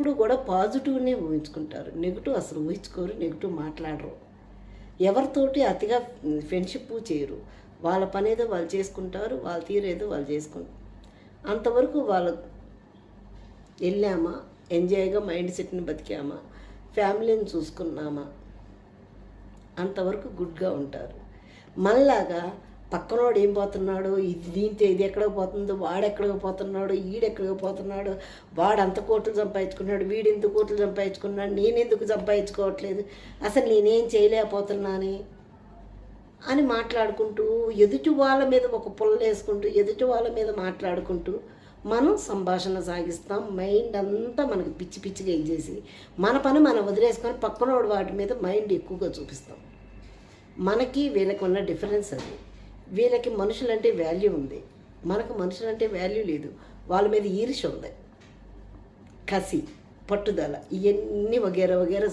ఎప్పుడు కూడా పాజిటివ్నే ఊహించుకుంటారు, నెగిటివ్ అసలు ఊహించుకోరు, నెగిటివ్ మాట్లాడరు. ఎవరితోటి అతిగా ఫ్రెండ్షిప్ చేయరు. వాళ్ళ పని ఏదో వాళ్ళు చేసుకుంటారు, వాళ్ళ తీరేదో వాళ్ళు చేసుకుంటారు. అంతవరకు వాళ్ళు వెళ్ళామా, ఎంజాయ్గా మైండ్ సెట్ని బతికామా, ఫ్యామిలీని చూసుకున్నామా, అంతవరకు గుడ్గా ఉంటారు. మనలాగా పక్కనోడు ఏం పోతున్నాడు, ఇది దీంతో ఇది ఎక్కడికి పోతుందో, వాడెక్కడికి పోతున్నాడు, ఈడెక్కడికి పోతున్నాడు, వాడు అంత కోట్లు సంపాదించుకున్నాడు, వీడు ఇంత కోట్లు సంపాదించుకున్నాడు, నేను ఎందుకు సంపాదించుకోవట్లేదు, అసలు నేనేం చేయలేకపోతున్నాను అని మాట్లాడుకుంటూ, ఎదుటి వాళ్ళ మీద ఒక పుల్ల వేసుకుంటూ, ఎదుటి వాళ్ళ మీద మాట్లాడుకుంటూ మనం సంభాషణ సాగిస్తాం. మైండ్ అంతా మనకి పిచ్చి పిచ్చిగా ఇచ్చేసి మన పని మనం వదిలేసుకొని పక్కనోడు వాటి మీద మైండ్ ఎక్కువగా చూపిస్తాం. మనకి వీళ్ళకి ఉన్న డిఫరెన్స్ అది. వీళ్ళకి మనుషులంటే వాల్యూ ఉంది, మనకు మనుషులంటే వాల్యూ లేదు. వాళ్ళ మీద ఈర్ష్య ఉంది, కసి, పట్టుదల, ఇవన్నీ వగేరా వగేరా